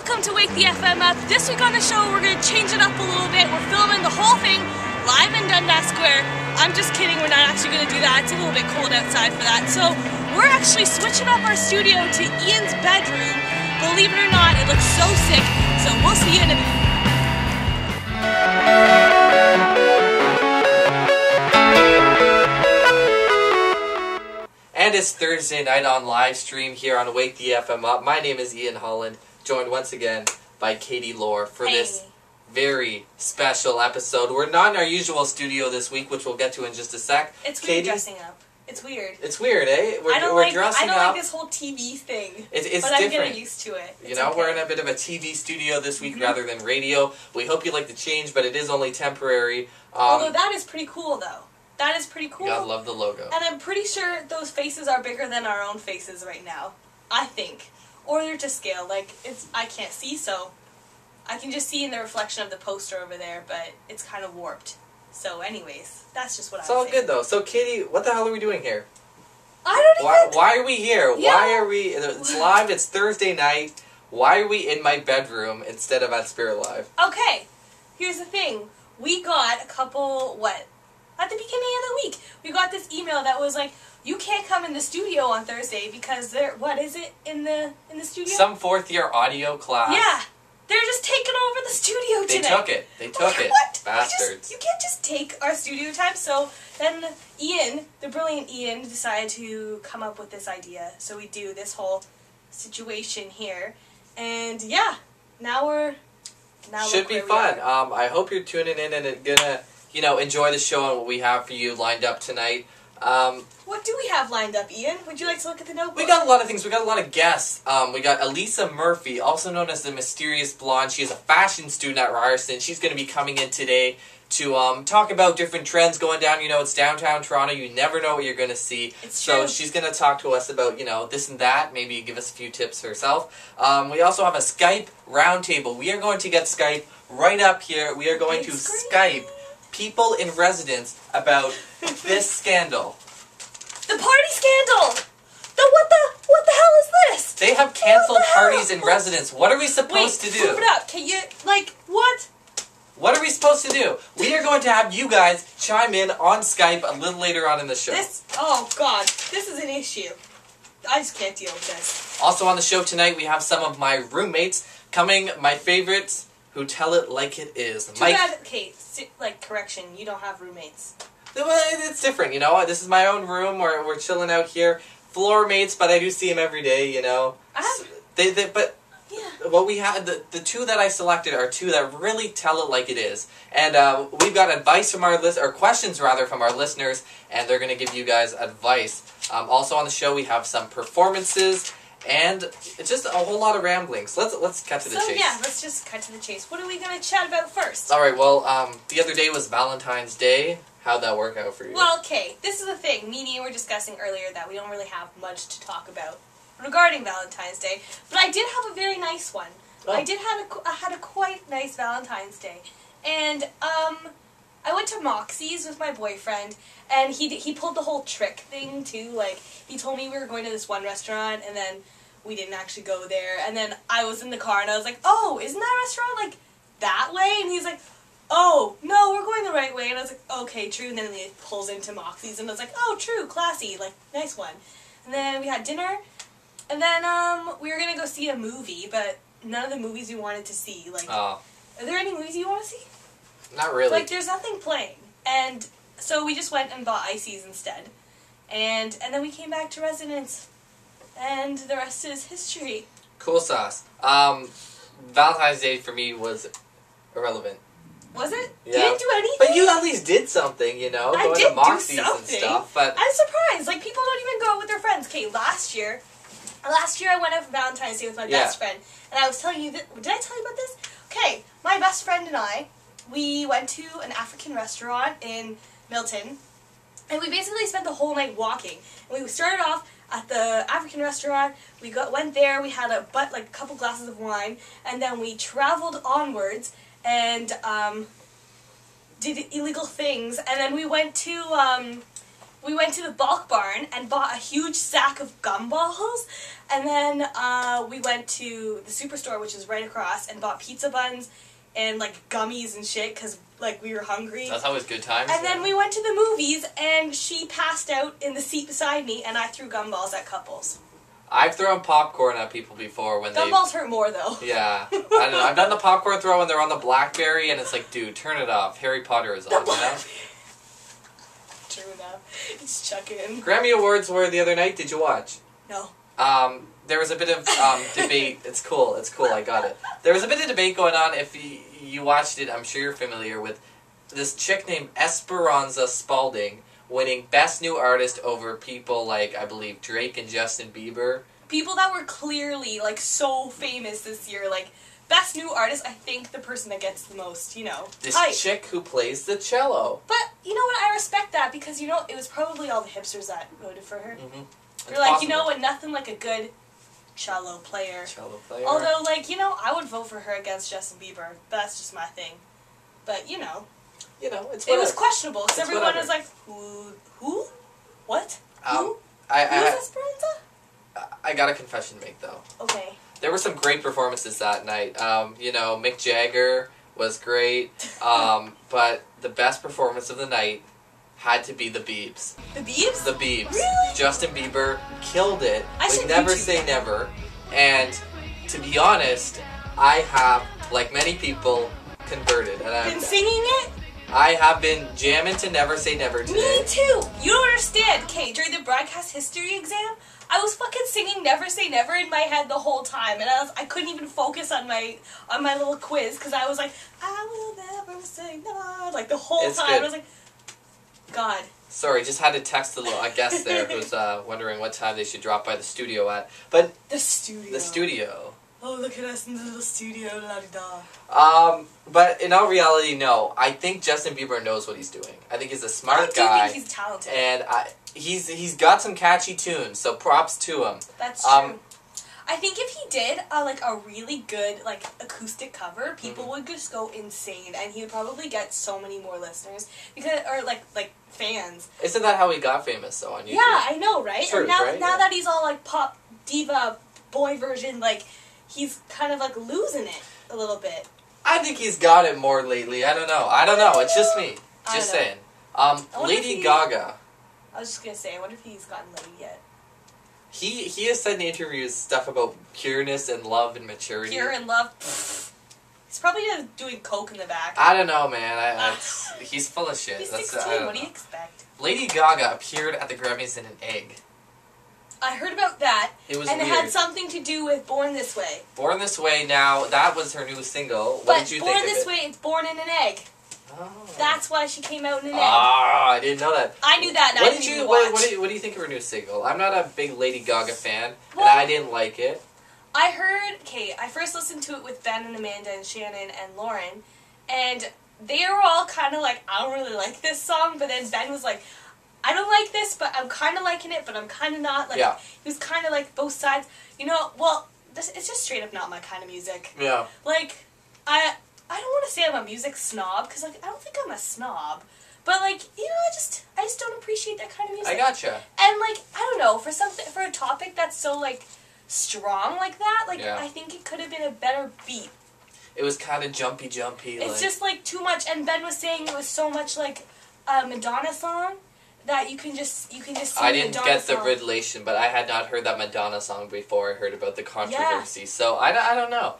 Welcome to Wake the FM Up. This week on the show, we're going to change it up a little bit. We're filming the whole thing live in Dundas Square. I'm just kidding, we're not actually going to do that. It's a little bit cold outside for that. So we're actually switching up our studio to Ian's bedroom. Believe it or not, it looks so sick. So we'll see you in a minute. And it's Thursday night on live stream here on Wake the FM Up. My name is Ian Holland, joined once again by Katie Lohr for this very special episode. We're not in our usual studio this week, which we'll get to in just a sec. It's weird dressing up. It's weird. It's weird, eh? I don't like this whole TV thing. It's but different. I'm getting used to it. You know, we're in a bit of a TV studio this week rather than radio. We hope you like the change, but it is only temporary. Although that is pretty cool, though. That is pretty cool. You gotta love the logo. And I'm pretty sure those faces are bigger than our own faces right now. I think. Or they're to scale. Like, I can't see, so I can just see in the reflection of the poster over there, but it's kind of warped. So anyways, that's just what I'm saying. It's all good, though. So, Katie, what the hell are we doing here? I don't even... Why are we here? Yeah. Why are we... It's live, it's Thursday night. Why are we in my bedroom instead of at Spirit Live? Okay, here's the thing. We got a couple, at the beginning of the week, we got this email that was like, you can't come in the studio on Thursday because they're, what is it in the studio? Some fourth-year audio class. Yeah. They're just taking over the studio today. They took it. They took it. What? Bastards. You can't just take our studio time. So then Ian, the brilliant Ian, decided to come up with this idea. So we do this whole situation here. And yeah, now we're... Should be fun. I hope you're tuning in and gonna, enjoy the show and what we have for you lined up tonight. What do we have lined up, Ian? Would you like to look at the notebook? We got a lot of things. We got a lot of guests. We got Allisa Murphy, also known as the Mysterious Blonde. She is a fashion student at Ryerson. She's going to be coming in today to talk about different trends going down. It's downtown Toronto. You never know what you're going to see. It's true. So she's going to talk to us about, this and that. Maybe give us a few tips herself. We also have a Skype roundtable. We are going to get Skype right up here. We are going to Skype people in residence about this scandal. The party scandal! What the hell is this? They have canceled parties in residence. What are we supposed to do? Move it up. Can you, what? What are we supposed to do? We are going to have you guys chime in on Skype a little later on in the show. Oh God, this is an issue. I just can't deal with this. Also on the show tonight, we have some of my roommates coming, my favorites, who tell it like it is. Okay, correction, you don't have roommates. It's different, This is my own room, we're chilling out here. Floor mates, but I do see them every day, What we have, the two that I selected are two that really tell it like it is. And we've got advice from our or questions rather from our listeners, and they're going to give you guys advice. Also on the show we have some performances, and it's just a whole lot of ramblings. Let's cut to the chase. Yeah, let's just cut to the chase. What are we going to chat about first? Alright, well, the other day was Valentine's Day. How'd that work out for you? Well, okay, this is the thing. Me and you were discussing earlier that we don't really have much to talk about regarding Valentine's Day, but I did have a very nice one. Oh. I had a quite nice Valentine's Day, and I went to Moxie's with my boyfriend, and he pulled the whole trick thing too. He told me we were going to this one restaurant, and then we didn't actually go there, and then I was in the car, and I was like, "Oh, isn't that restaurant that way?" And he's like, "Oh, no, we're going the right way." And I was like, "Okay, true." And then he pulls into Moxie's, and I was like, "Oh, true, classy, nice one." And then we had dinner, and then we were going to go see a movie, but none of the movies we wanted to see. Are there any movies you want to see? Not really. There's nothing playing. And so we just went and bought ices instead. And then we came back to residence, and the rest is history. Cool sauce. Valentine's Day for me was irrelevant. Was it? Yeah. You didn't do anything? But you at least did something, I going did to Moxie's do something. and stuff. But I'm surprised. People don't even go out with their friends. Okay, last year I went out for Valentine's Day with my best friend, and I was telling you that. Did I tell you about this? Okay, my best friend and I, we went to an African restaurant in Milton, and we basically spent the whole night walking. And we started off at the African restaurant. We went there. We had a couple glasses of wine, and then we traveled onwards and did illegal things. And then we went to we went to the bulk barn and bought a huge sack of gumballs, and then we went to the superstore, which is right across, and bought pizza buns and like gummies and shit because like we were hungry. That's always good times. And then we went to the movies, and she passed out in the seat beside me, and I threw gumballs at couples. I've thrown popcorn at people before when Gumballs hurt more though. Yeah, I don't know. I've done the popcorn throw when they're on the BlackBerry, and it's like, dude, turn it off. Harry Potter is on, you know? True enough. It's chucking. Grammy Awards were the other night. Did you watch? No. There was a bit of debate. It's cool. I got it. There was a bit of debate going on. If you watched it, I'm sure you're familiar with this chick named Esperanza Spalding winning Best New Artist over people like, I believe, Drake and Justin Bieber. People that were clearly, like, so famous this year. Like, Best New Artist, I think the person that gets the most, you know. This chick who plays the cello. But, you know what, I respect that because, you know, it was probably all the hipsters that voted for her. Mm-hmm. They're like, possible. You know what, nothing like a good cello player. Although, like, you know, I would vote for her against Justin Bieber. But that's just my thing. But, you know. You know, it's whatever. It was questionable because everyone was like, who? What? Who? Who's Esperanza? I got a confession to make, though. Okay. There were some great performances that night. You know, Mick Jagger was great. But the best performance of the night had to be the Biebs. The Biebs? The Biebs. Really? Justin Bieber killed it. I should Never Say Never. And to be honest, I have, like many people, converted. And I've been singing it? I have been jamming to Never Say Never today. Me too! You don't understand. Okay, during the broadcast history exam, I was fucking singing Never Say Never in my head the whole time, and I couldn't even focus on my little quiz, because I was like, I will never say never, like the whole time. Good. I was like, God. Sorry, just had to text a guest there who's wondering what time they should drop by the studio at. But the studio. The studio. Oh, look at us in the little studio, la-di-da. But in all reality, no. I think Justin Bieber knows what he's doing. I think he's a smart guy. I do think he's talented. And he's got some catchy tunes, so props to him. That's true. I think if he did like a really good like acoustic cover, people would just go insane, and he would probably get so many more listeners or like fans. Isn't that how he got famous though on YouTube? Yeah, I know, right? Truth, and now that he's all like pop diva boy version, like he's kind of like losing it a little bit. I think he's got it more lately. I don't know. It's just me. Just saying. Lady Gaga. I was just gonna say, I wonder if he's gotten laid yet. He has said in interviews stuff about pureness and love and maturity. Pure and love. He's probably just doing coke in the back. I don't know, man. He's full of shit. He's 16. What do you expect? Lady Gaga appeared at the Grammys in an egg. I heard about that. It was weird. It had something to do with Born This Way. Born This Way. Now that was her new single. What did you think of it? Born This Way, it's born in an egg. Oh. That's why she came out in an egg. Ah, I didn't know that. I knew that. What do you think of her new single? I'm not a big Lady Gaga fan, and I didn't like it. I heard. Okay, I first listened to it with Ben and Amanda and Shannon and Lauren, and they were all kind of like, I don't really like this song. But then Ben was like, I don't like this, but I'm kind of liking it, but I'm kind of not. Like, yeah. He was kind of like both sides. You know, well, it's just straight up not my kind of music. Yeah. Like, I don't want to say I'm a music snob, because, like, I don't think I'm a snob. But, like, you know, I just don't appreciate that kind of music. I gotcha. And, like, I don't know, for a topic that's so, like, strong like that, like, I think it could have been a better beat. It was kind of jumpy. It's just, like, too much, and Ben was saying it was so much like a Madonna song that you can just sing I didn't Madonna get song. the relation, but I had not heard that Madonna song before I heard about the controversy. Yeah. So I don't know.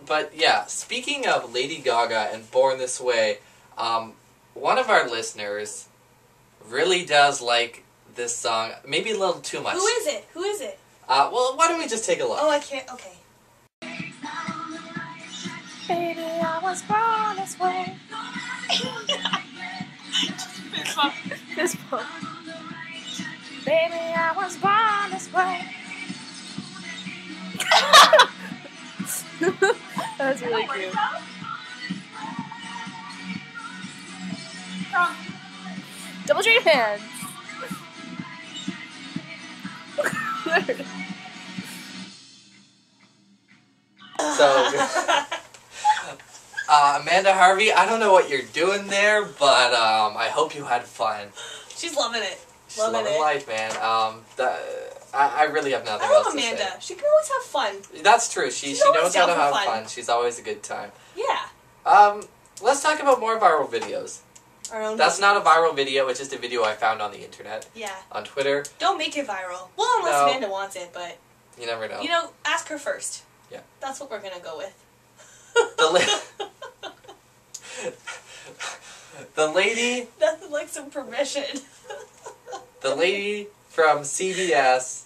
But yeah, speaking of Lady Gaga and Born This Way, one of our listeners really does like this song, maybe a little too much. Who is it? Well, why don't we just take a look? Oh, I can't. Okay. Baby, I was born this way. This one. Baby, I was born this way. That's really cute. Double joint hands. So, Amanda Harvey, I don't know what you're doing there, but I hope you had fun. She's loving it. She's loving life, man. I really have nothing else else to say. I love say. Amanda. She can always have fun. That's true. She knows how to have fun. She's always a good time. Yeah. Let's talk about more viral videos. That's not a viral video. It's just a video I found on the internet. Yeah. On Twitter. Don't make it viral. Well, unless Amanda wants it, but... You never know. You know, ask her first. Yeah. That's what we're going to go with. The lady... Nothing like some permission. The lady from CBS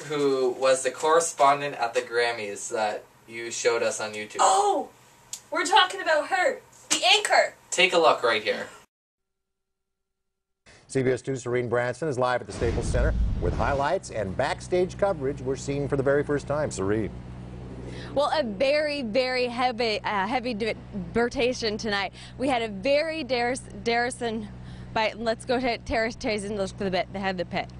who was the correspondent at the Grammys that you showed us on YouTube. Oh! We're talking about her. The anchor. Take a look right here. CBS 2's Serene Branson is live at the Staples Center with highlights and backstage coverage we're seeing for the very first time. Serene. Well, a very, very heavy debatation tonight. We had a very Darrison, but let's go to Terrace and look for the head of the pit.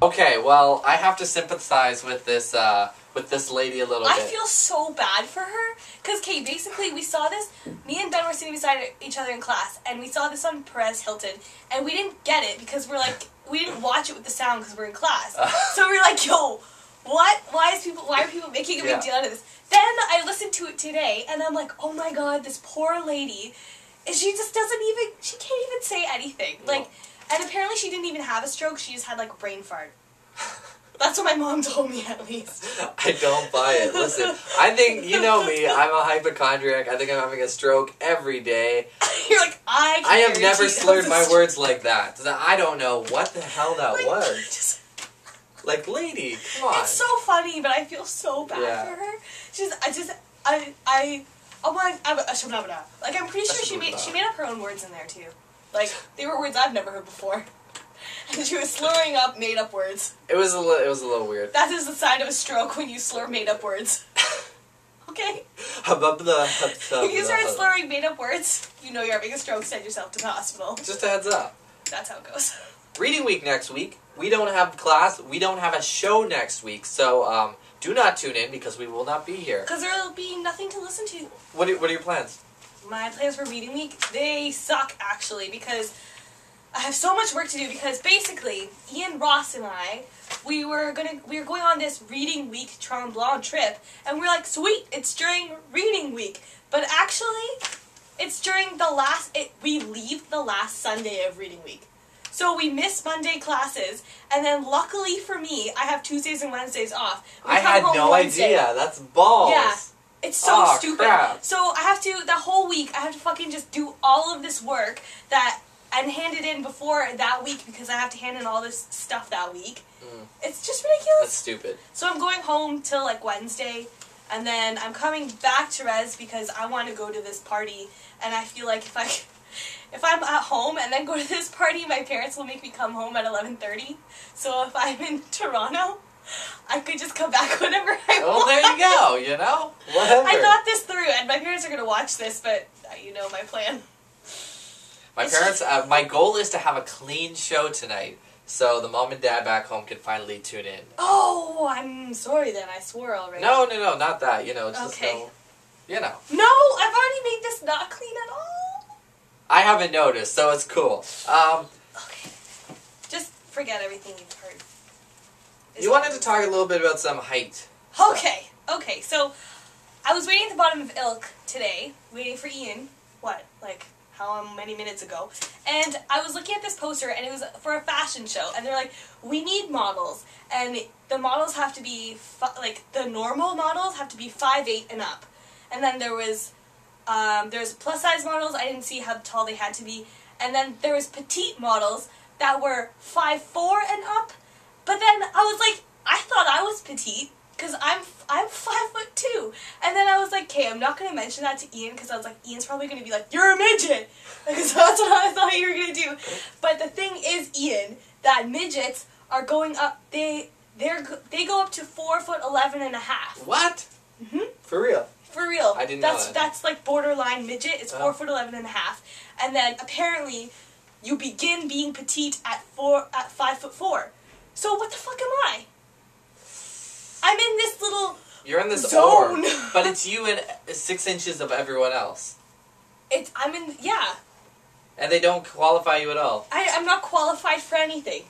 Okay, well, I have to sympathize with this lady a little bit. I feel so bad for her, because, Kate, basically, we saw this, me and Ben were sitting beside each other in class, and we saw this on Perez Hilton, and we didn't get it, because we didn't watch it with the sound, because we're in class. So we were like, yo, what? Why are people making a big deal out of this? Then I listened to it today, and I'm like, oh my god, this poor lady, and she just she can't even say anything. Like, and apparently she didn't even have a stroke, she just had, like, a brain fart. That's what my mom told me, at least. I don't buy it. Listen, I think, you know me, I'm a hypochondriac. I think I'm having a stroke every day. You're like, I have never slurred my words like that. I don't know what the hell that was. Like, lady, come on. It's so funny, but I feel so bad for her. I'm pretty sure she made up her own words in there, too. Like, they were words I've never heard before. And she was slurring up made-up words. It was a little weird. That is the sign of a stroke when you slur made-up words. Okay? If you start slurring made-up words, you know you're having a stroke, send yourself to the hospital. Just a heads up. That's how it goes. Reading week next week. We don't have class. We don't have a show next week. So, do not tune in because we will not be here. Because there will be nothing to listen to. What are your plans? My plans for reading week? They suck, actually, because I have so much work to do because basically, Ian Ross and I, we were going on this reading week Tremblant trip, and we're like, sweet, it's during reading week. But actually, it's during we leave the last Sunday of reading week. So we miss Monday classes, and then luckily for me, I have Tuesdays and Wednesdays off. I had no idea. That's balls. Yeah. It's so stupid. Crap. So I have to, the whole week, I have to fucking just do all of this work and hand it in before that week because I have to hand in all this stuff that week. It's just ridiculous. That's stupid. So I'm going home till like Wednesday, and then I'm coming back to Res because I want to go to this party, and I feel like if I'm at home and then go to this party, my parents will make me come home at 11:30. So if I'm in Toronto, I could just come back whenever I want. Well, there you go, you know? Whatever. I thought this through, and my parents are going to watch this, but you know my plan. My goal is to have a clean show tonight, so the mom and dad back home can finally tune in. Oh, I'm sorry then, I swore already. No, not that, you know, it's just no, you know. No, I've already made this not clean at all. I haven't noticed, so it's cool. Okay. Just forget everything you've heard. You wanted to talk a little bit about some height. Okay, so I was waiting at the bottom of Ilk today, waiting for Ian, how many minutes ago, and I was looking at this poster, and it was for a fashion show, and they're like, we need models, and the models have to be, the normal models have to be 5'8" and up, and then there's plus-size models, I didn't see how tall they had to be, and then there was petite models that were 5'4" and up, but then I was like, I thought I was petite, because I'm 5'2", and then I was like, okay, I'm not going to mention that to Ian, because I was like, Ian's probably going to be like, you're a midget, because that's what I thought you were going to do, but the thing is, Ian, that midgets are going up, they go up to 4'11" and a half. What? For real? For real. I didn't know that. That's like borderline midget, it's 4'11" and a half, and then apparently, you begin being petite at 5'4". So what the fuck am I? I'm in this little You're in this zone. orb, but it's you and 6 inches of everyone else. Yeah. and they don't qualify you at all. I'm not qualified for anything.